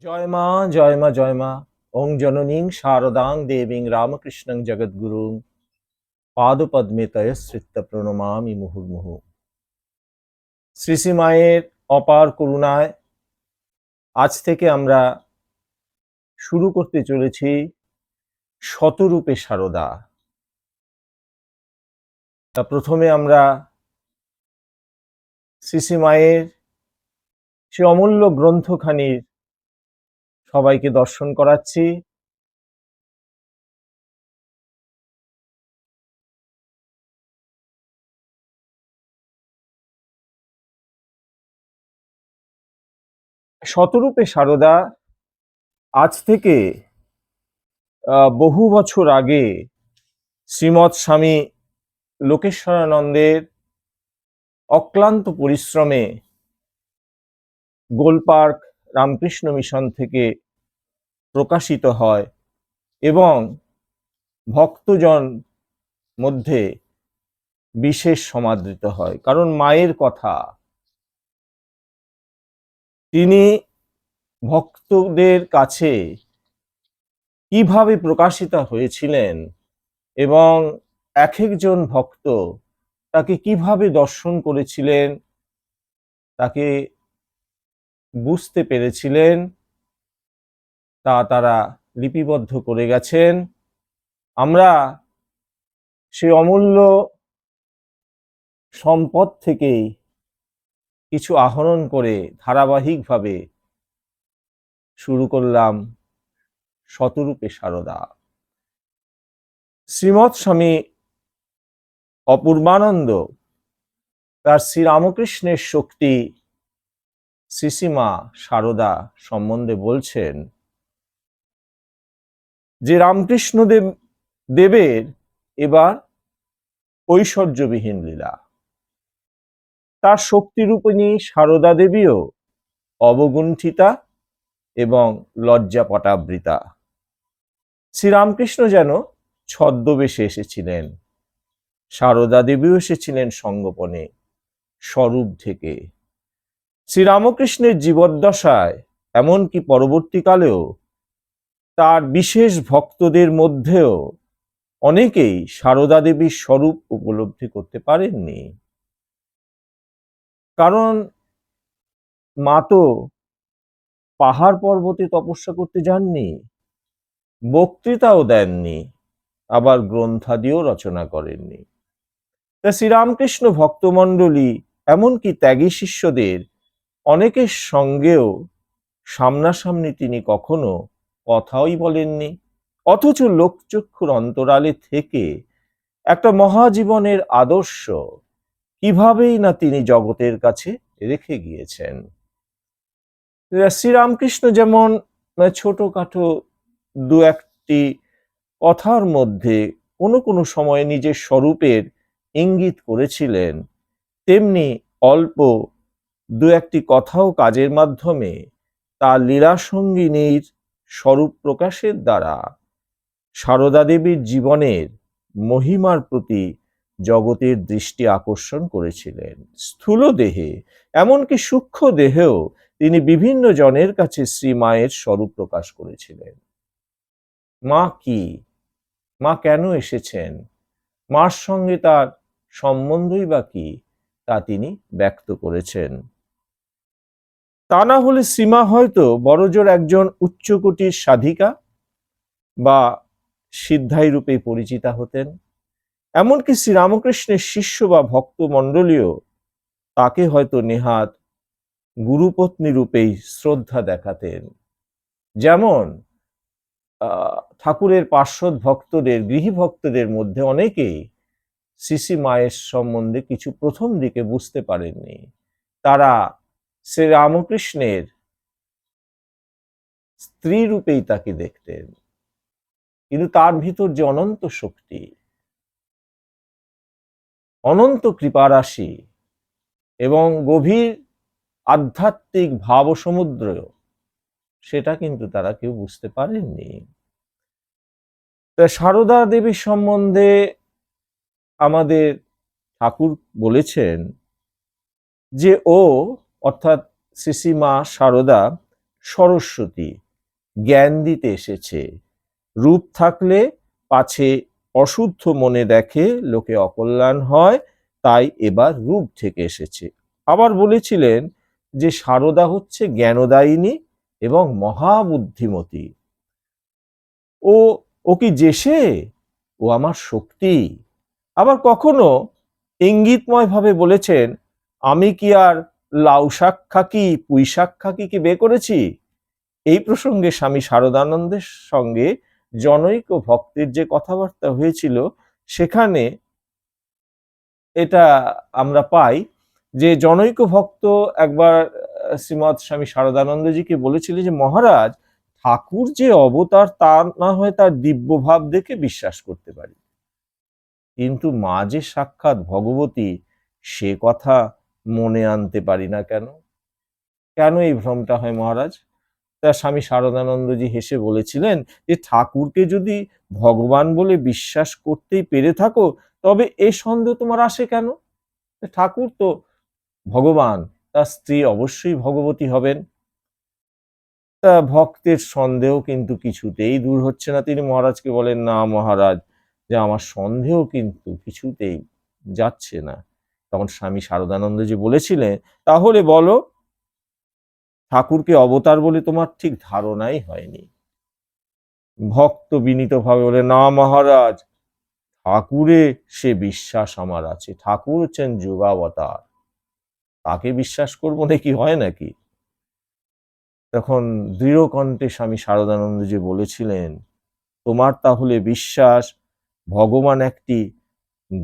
জয় মা, জয় মা, জয় মা। ওং জননীং শারদাং দেবীং রামকৃষ্ণং জগদ্গুরুং পাদপদ্মে তয়শ্রিত্য প্রণমামি মুহুর্মুহু। শ্রী শ্রী মায়ের অপার করুণায় আজ থেকে আমরা শুরু করতে চলেছি শতরূপে শারদা। তা প্রথমে আমরা শ্রী শ্রী মায়ের সে অমূল্য গ্রন্থখানির সবাইকে দর্শন করাচ্ছি। শতরূপে শারদা আজ থেকে বহু বছর আগে শ্রীমৎ স্বামী লোকেশ্বরানন্দের অক্লান্ত পরিশ্রমে গোলপার্ক রামকৃষ্ণ মিশন থেকে প্রকাশিত হয় এবং ভক্তজন মধ্যে বিশেষ সমাদৃত হয়। কারণ মায়ের কথা তিনি ভক্তদের কাছে কিভাবে প্রকাশিত হয়েছিলেন এবং এক একজন ভক্ত তাকে কিভাবে দর্শন করেছিলেন, তাকে বুঝতে পেরেছিলেন, তা তারা লিপিবদ্ধ করে গেছেন। আমরা সে অমূল্য সম্পদ থেকেই কিছু আহরণ করে ধারাবাহিকভাবে শুরু করলাম শতরূপে শারদা। শ্রীমৎ স্বামী অপূর্বানন্দ তার শ্রীরামকৃষ্ণের শক্তি শ্রী শ্রী মা শারদা সম্বন্ধে বলছেন যে রামকৃষ্ণ দেবের এবার ঐশ্বর্যবিহীন লীলা। তার শক্তিরূপিণী শারদা দেবীও অবগুণ্ঠিতা এবং লজ্জাপটাবৃতা। শ্রীরামকৃষ্ণ যেন ছদ্মবেশে এসেছিলেন, শারদা দেবীও এসেছিলেন সঙ্গোপনে, স্বরূপ থেকে। শ্রীরামকৃষ্ণের জীবদ্দশায় এমনকি পরবর্তীকালেও তার বিশেষ ভক্তদের মধ্যেও অনেকেই শারদা দেবীর স্বরূপ উপলব্ধি করতে পারেননি। কারণ মা তো পাহাড় পর্বতে তপস্যা করতে যাননি, বক্তৃতাও দেননি, আবার গ্রন্থাদিও রচনা করেননি। তা শ্রীরামকৃষ্ণ ভক্তমণ্ডলী এমনকি ত্যাগী শিষ্যদের অনেকের সঙ্গেও সামনাসামনি তিনি কখনো কথাই বলেননি, অথচ লোকচক্ষুর অন্তরালে থেকে একটা মহাজীবনের আদর্শ কিভাবেই না তিনি জগতের কাছে রেখে গিয়েছেন। শ্রীরামকৃষ্ণ যেমন ছোটখাটো দু একটি কথার মধ্যে কোনো কোনো সময়ে নিজের স্বরূপের ইঙ্গিত করেছিলেন, তেমনি অল্প দু একটি কথাও কাজের মাধ্যমে তার লীলাসঙ্গিনীর স্বরূপ প্রকাশের দ্বারা শারদা দেবীর জীবনের মহিমার প্রতি জগতের দৃষ্টি আকর্ষণ করেছিলেন। স্থূল দেহে এমনকি সূক্ষ্ম দেহেও তিনি বিভিন্ন জনের কাছে শ্রী মায়ের স্বরূপ প্রকাশ করেছিলেন। মা কি, মা কেন এসেছেন, মার সঙ্গে তার সম্বন্ধই বা কি, তা তিনি ব্যক্ত করেছেন। তা না হলে শ্রীমা হয়তো বড়জোর একজন উচ্চকোটির সাধিকা বা সিদ্ধাই রূপে পরিচিতা হতেন। এমনকি শ্রীরামকৃষ্ণের শিষ্য বা ভক্ত মণ্ডলীও তাকে হয়তো নেহাত গুরুপত্নী রূপেই শ্রদ্ধা দেখাতেন। যেমন ঠাকুরের পার্শ্বদ ভক্তদের, গৃহী ভক্তদের মধ্যে অনেকেই শ্রী শ্রী মায়ের সম্বন্ধে কিছু প্রথম দিকে বুঝতে পারেননি। তারা শ্রীরামকৃষ্ণের স্ত্রী রূপেই তাকে দেখতেন, কিন্তু তার ভিতর যে অনন্ত শক্তি, অনন্ত কৃপারাশি এবং গভীর আধ্যাত্মিক ভাব সমুদ্র, সেটা কিন্তু তারা কেউ বুঝতে পারেননি। শারদা দেবীর সম্বন্ধে আমাদের ঠাকুর বলেছেন যে ও অর্থাৎ শ্রী শ্রী মা শারদা সরস্বতী জ্ঞান দিতে এসেছে। রূপ থাকলে পাছে অশুদ্ধ মনে দেখে লোকে অকল্যাণ হয়, তাই এবার রূপ থেকে এসেছে। আবার বলেছিলেন যে সারদা হচ্ছে জ্ঞানদায়িনী এবং মহাবুদ্ধিমতী। ও ও কি যেসে, ও আমার শক্তি। আবার কখনো ইঙ্গিতময় ভাবে বলেছেন, আমি কি আর লাউ শাক খাকি পুঁই শাক খাকিকে বিয়ে করেছি। এই প্রসঙ্গে স্বামী শারদানন্দের সঙ্গে জনৈক ভক্তের যে কথাবার্তা হয়েছিল, সেখানে এটা আমরা পাই যে জনৈক ভক্ত একবার শ্রীমৎ স্বামী শারদানন্দজিকে বলেছিলেন যে মহারাজ, ঠাকুর যে অবতার তা না হয় তার দিব্য ভাব দেখে বিশ্বাস করতে পারি, কিন্তু মা যে সাক্ষাৎ ভগবতী সে কথা মনে আনতে পারি না। কেন কেন এই ভ্রমটা হয় মহারাজ? তা স্বামী শারদানন্দজি হেসে বলেছিলেন যে ঠাকুরকে যদি ভগবান বলে বিশ্বাস করতেই পেরে থাকো, তবে এ সন্দেহ তোমার আসে কেন? ঠাকুর তো ভগবান, তার স্ত্রী অবশ্যই ভগবতী হবেন। তা ভক্তের সন্দেহ কিন্তু কিছুতেই দূর হচ্ছে না। তিনি মহারাজকে বলেন, না মহারাজ, যে আমার সন্দেহ কিন্তু কিছুতেই যাচ্ছে না। তখন স্বামী শারদানন্দজি বলেছিলেন, তাহলে বলো, ঠাকুরকে অবতার বলে তোমার ঠিক ধারণাই হয়নি। ভক্ত বিনীতভাবে বলে, না মহারাজ, ঠাকুরে সে বিশ্বাস আমার আছে। ঠাকুর হচ্ছেন যুগাবতার, তাকে বিশ্বাস করবো নাকি, হয় নাকি? তখন দৃঢ় কণ্ঠে স্বামী শারদানন্দজি বলেছিলেন, তোমার তাহলে বিশ্বাস ভগবান একটি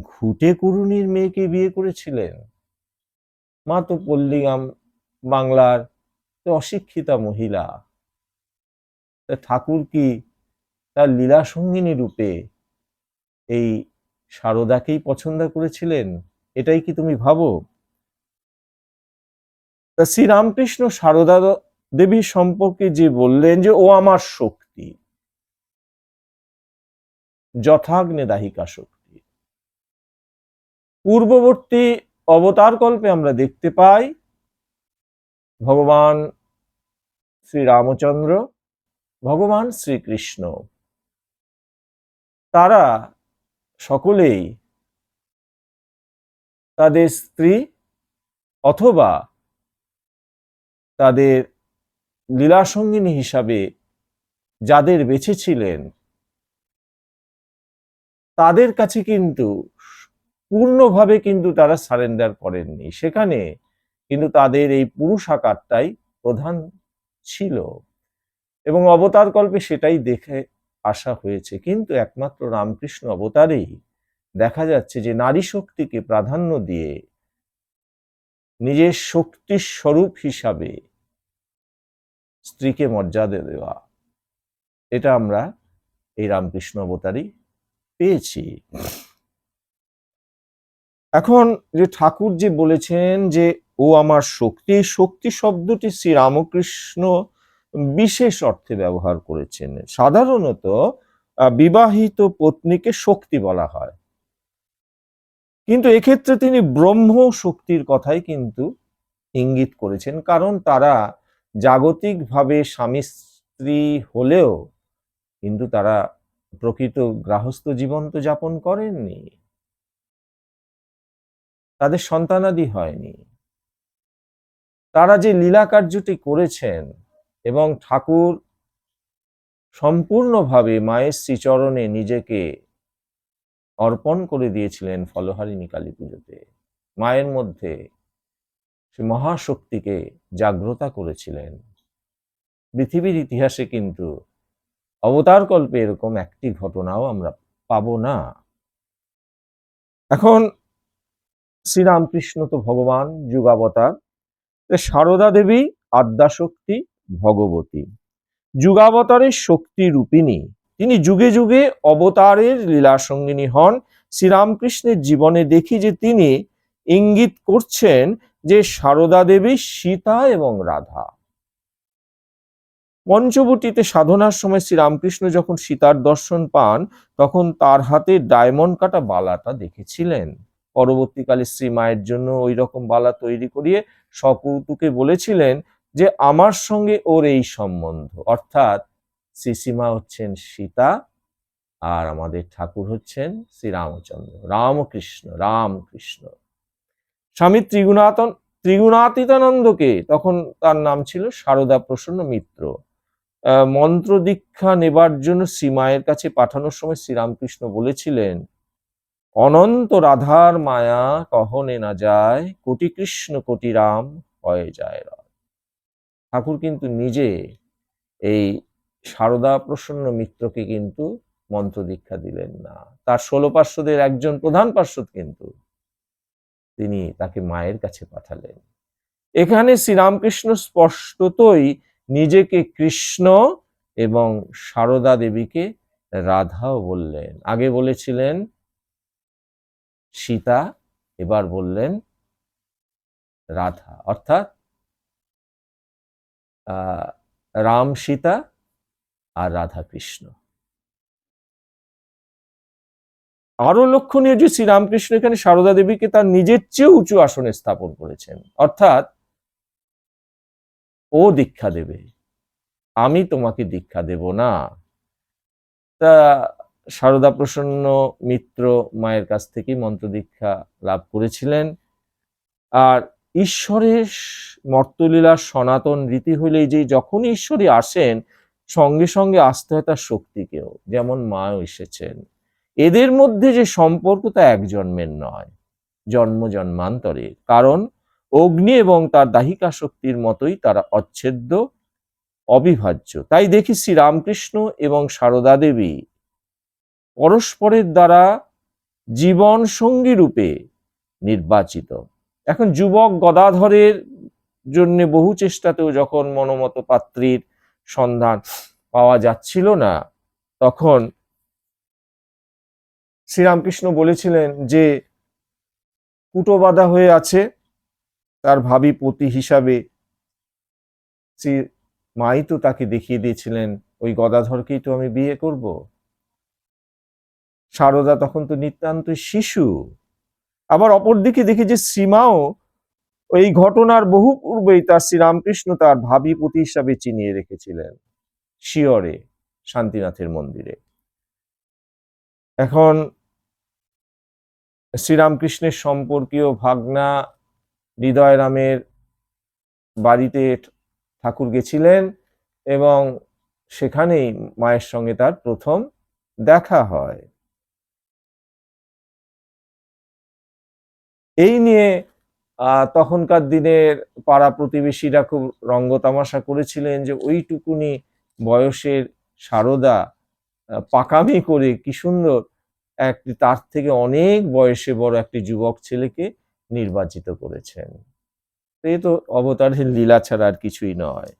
ঘুটে কুড়ুনির মেয়েকে বিয়ে করেছিলেন? মা তো পল্লীগ্রাম বাংলার অশিক্ষিতা মহিলা, ঠাকুর কি তার লীলা সঙ্গিনী রূপে এই শারদাকেই পছন্দ করেছিলেন? এটাই কি তুমি ভাবো? তা শ্রীরামকৃষ্ণ শারদা দেবী সম্পর্কে যে বললেন যে ও আমার শক্তি, যথাগ্নে দাহিকা শক্তি। পূর্ববর্তী অবতার কল্পে আমরা দেখতে পাই ভগবান শ্রীরামচন্দ্র, ভগবান শ্রীকৃষ্ণ, তারা সকলেই তাদের স্ত্রী অথবা তাদের লীলাসঙ্গিনী হিসাবে যাদের বেছেছিলেন, তাদের কাছে কিন্তু পূর্ণভাবে কিন্তু তারা সারেন্ডার করেননি। সেখানে কিন্তু তাদের এই পুরুষ আকারটাই প্রধান ছিল এবং অবতার কল্পে সেটাই দেখে আসা হয়েছে। কিন্তু একমাত্র রামকৃষ্ণ অবতারেই দেখা যাচ্ছে যে নারী শক্তিকে প্রাধান্য দিয়ে নিজের শক্তির স্বরূপ হিসাবে স্ত্রীকে মর্যাদা দেওয়া, এটা আমরা এই রামকৃষ্ণ অবতারই পেয়েছি। এখন যে ঠাকুর যে বলেছেন যে ও আমার শক্তি, শক্তি শব্দটি শ্রী রামকৃষ্ণ বিশেষ অর্থে ব্যবহার করেছেন। সাধারণত বিবাহিত পত্নীকে শক্তি বলা হয়, কিন্তু এক্ষেত্রে তিনি ব্রহ্ম শক্তির কথাই কিন্তু ইঙ্গিত করেছেন, কারণ তারা জাগতিকভাবে স্বামী স্ত্রী হলেও কিন্তু তারা প্রকৃত গৃহস্থ জীবন তো যাপন করেননি, তাদের সন্তানাদি হয়নি। তারা যে লীলা কার্যটি করেছেন এবং ঠাকুর সম্পূর্ণভাবে মায়ের শ্রীচরণে নিজেকে অর্পণ করে দিয়েছিলেন ফলহারিণী কালী পুজোতে, মায়ের মধ্যে সে মহাশক্তিকে জাগ্রত করেছিলেন। পৃথিবীর ইতিহাসে কিন্তু অবতার কল্পে এরকম একটি ঘটনাও আমরা পাবো না। এখন শ্রীরামকৃষ্ণ তো ভগবান যুগাবতার, সারদা দেবী আদ্যাশক্তি ভগবতী, যুগাবতারের শক্তি রূপিণী। তিনি যুগে যুগে অবতারের লীলাসঙ্গিনী হন। শ্রীরামকৃষ্ণের জীবনে দেখি যে তিনি ইঙ্গিত করছেন যে সারদা দেবী সীতা এবং রাধা। পঞ্চবটিতে সাধনার সময় শ্রীরামকৃষ্ণ যখন সীতার দর্শন পান, তখন তার হাতে ডায়মন্ড কাটা বালাটা দেখেছিলেন। পরবর্তীকালে শ্রী মায়ের জন্য ওই রকম বালা তৈরি করিয়ে সকৌতুকে বলেছিলেন যে আমার সঙ্গে ওর এই সম্বন্ধ, অর্থাৎ শ্রীসীমা হচ্ছেন সীতা আর আমাদের ঠাকুর হচ্ছেন শ্রীরামচন্দ্র, রামকৃষ্ণ, রামকৃষ্ণ। স্বামী ত্রিগুণাতীতানন্দকে, তখন তার নাম ছিল সারদা প্রসন্ন মিত্র, মন্ত্র দীক্ষা নেবার জন্য শ্রীমায়ের কাছে পাঠানোর সময় শ্রীরামকৃষ্ণ বলেছিলেন, অনন্ত রাধার মায়া কহনে না যায়, কোটি কৃষ্ণ কোটি রাম হয়ে যায় রায়। ঠাকুর কিন্তু নিজে এই সারদা প্রসন্ন মিত্রকে কিন্তু মন্ত্র দীক্ষা দিলেন না, তার 16 পার্শ্বদের একজন প্রধান পার্শ্বদ কিন্তু তিনি তাকে মায়ের কাছে পাঠালেন। এখানে শ্রীরামকৃষ্ণ স্পষ্টতই নিজেকে কৃষ্ণ এবং সারদা দেবীকে রাধাও বললেন। আগে বলেছিলেন সীতা, এবার বললেন রাধা, অর্থাৎ রাম সীতা আর রাধা কৃষ্ণ। আরো লক্ষণীয় যে শ্রীরামকৃষ্ণ এখানে সারদা দেবীকে তার নিজের চেয়ে উঁচু আসনে স্থাপন করেছেন, অর্থাৎ ও দীক্ষা দেবে, আমি তোমাকে দীক্ষা দেব না। তা সারদা প্রসন্ন মিত্র মায়ের কাছ থেকে মন্ত্র দীক্ষা লাভ করেছিলেন। আর ঈশ্বরের মর্তলীলার সনাতন রীতি হইলে যে যখনই ঈশ্বরী আসেন সঙ্গে সঙ্গে আসতে হয় তার শক্তিকেও, যেমন মাও এসেছেন। এদের মধ্যে যে সম্পর্ক তা এক জন্মের নয়, জন্ম জন্মান্তরের, কারণ অগ্নি এবং তার দাহিকা শক্তির মতোই তারা অচ্ছেদ্য, অবিভাজ্য। তাই দেখি শ্রীরামকৃষ্ণ এবং সারদা দেবী পরস্পরের দ্বারা জীবন সঙ্গী রূপে নির্বাচিত। এখন যুবক গদাধরের জন্য বহু চেষ্টাতেও যখন মনোমত পাত্রীর সন্ধান পাওয়া যাচ্ছিল না, তখন শ্রীরামকৃষ্ণ বলেছিলেন যে কুটো বাঁধা হয়ে আছে, তার ভাবী পতি হিসাবে শ্রী মাই তো তাকে দেখিয়ে দিয়েছিলেন, ওই গদাধরকেই তো আমি বিয়ে করব। সারদা তখন তো নিতান্ত শিশু। আবার অপরদিকে দেখি যে শ্রীমাও এই ঘটনার বহু পূর্বেই তার শ্রীরামকৃষ্ণ তার ভাবী পতি হিসাবে চিনিয়ে রেখেছিলেন শিয়রে, শান্তিনাথের মন্দিরে। এখন শ্রীরামকৃষ্ণের সম্পর্কীয় ভাগনা হৃদয়রামের বাড়িতে ঠাকুর গেছিলেন এবং সেখানেই মায়ের সঙ্গে তার প্রথম দেখা হয়। এই নিয়ে তখনকার দিনের পাড়া প্রতিবেশীরা খুব রঙ্গতামাশা করেছিলেন যে ওইটুকুনি বয়সের সারদা পাকামি করে কি সুন্দর একটি তার থেকে অনেক বয়সে বড় একটি যুবক ছেলেকে নির্বাচিত করেছেন। এই তো অবতারের লীলা ছাড়া আর কিছুই নয়।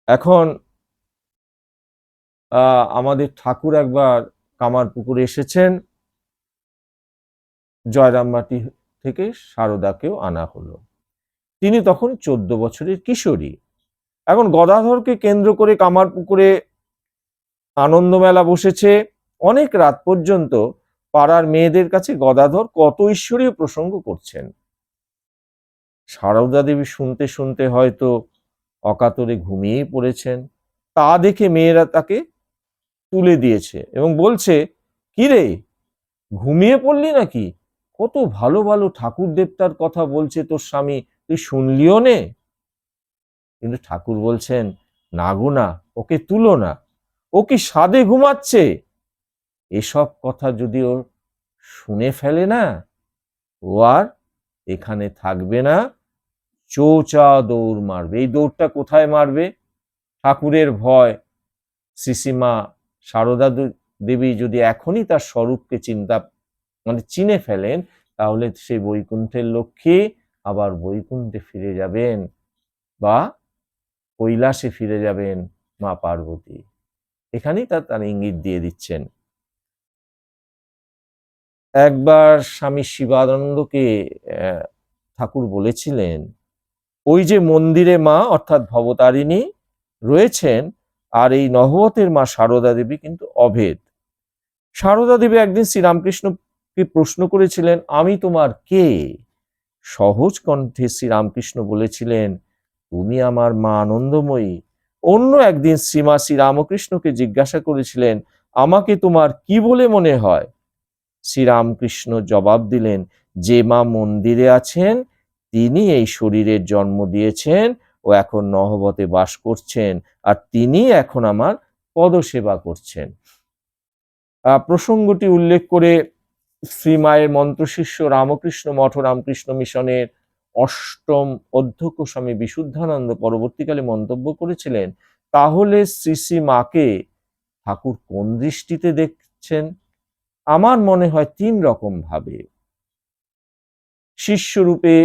এখন আমাদের ঠাকুর একবার কামারপুকুরে এসেছেন, জয়রামবাটি থেকে সারদাকেও আনা হলো। তিনি তখন 14 বছরের কিশোরী। এখন গদাধরকে কেন্দ্র করে কামারপুকুরে আনন্দমেলা বসেছে, অনেক রাত পর্যন্ত পাড়ার মেয়েদের কাছে গদাধর কত ঈশ্বরীয় প্রসঙ্গ করছেন। সারদা দেবী শুনতে শুনতে হয়তো অকাতরে ঘুমিয়েই পড়েছেন। তা দেখে মেয়েরা তাকে তুলে দিয়েছে এবং বলছে, কি রে, ঘুমিয়ে পড়লি নাকি? কত ভালো ভালো ঠাকুর দেবতার কথা বলছে তোর স্বামী, তুই শুনলিও নে? কিন্তু ঠাকুর বলছেন, না গো না, ওকে তুলো না, ও কি সাধে ঘুমাচ্ছে। এসব কথা যদি ও শুনে ফেলে না, ও আর এখানে থাকবে না, চৌচা দৌড় মারবে। এই দৌড়টা কোথায় মারবে? ঠাকুরের ভয় শ্রীসীমা সারদা দেবী যদি এখনই তার স্বরূপকে চিনে ফেলেন, তাহলে সেই বৈকুণ্ঠের লক্ষ্মী আবার বৈকুণ্ঠে ফিরে যাবেন বা কৈলাসে ফিরে যাবেন মা পার্বতী। এখানেই তার ইঙ্গিত দিয়ে দিচ্ছেন। একবার স্বামী শিবানন্দকে ঠাকুর বলেছিলেন, ওই যে মন্দিরে মা অর্থাৎ ভবতারিণী রয়েছেন, আর এই নহবতের মা সারদা দেবী কিন্তু অভেদ। সারদা দেবী একদিন শ্রীরামকৃষ্ণকে প্রশ্ন করেছিলেন, আমি তোমার কে? সহজ কণ্ঠে শ্রীরামকৃষ্ণ বলেছিলেন, তুমি আমার মা আনন্দময়ী। অন্য একদিন শ্রীমা শ্রীরামকৃষ্ণকে জিজ্ঞাসা করেছিলেন, আমাকে তোমার কি বলে মনে হয়? শ্রীরামকৃষ্ণ জবাব দিলেন, যে মা মন্দিরে আছেন তিনি এই শরীরের জন্ম দিয়েছেন ও এখন নহবতে বাস করছেন, আর তিনি এখন আমার পদসেবা করছেন। প্রসঙ্গটি উল্লেখ করে শ্রীমায়ের মন্ত্রশিষ্য রামকৃষ্ণ মঠ রামকৃষ্ণ মিশনের অষ্টম অধ্যক্ষ স্বামী বিশুদ্ধানন্দ পরবর্তীকালে মন্তব্য করেছিলেন, তাহলে শ্রী শ্রী মাকে ঠাকুর কোন দৃষ্টিতে দেখছেন? আমার মনে হয় ৩ রকম ভাবে। শিষ্যরূপে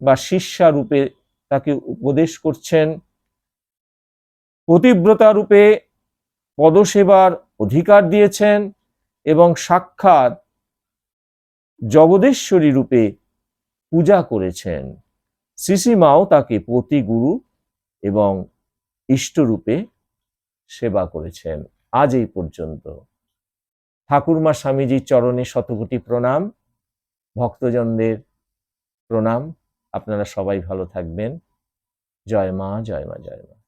বা শিষ্যারূপে তাকে উপদেশ করছেন, পতিব্রতা রূপে পদসেবার অধিকার দিয়েছেন এবং সাক্ষাৎ জগদেশ্বরী রূপে পূজা করেছেন। শ্রী শ্রী মাও তাকে পতি, গুরু এবং ইষ্টরূপে সেবা করেছেন। আজ এই পর্যন্ত। ঠাকুরমা স্বামীজির চরণে শতকোটি প্রণাম, ভক্তজনদের প্রণাম। আপনারা সবাই ভালো থাকবেন। জয় মা, জয় মা, জয় মা।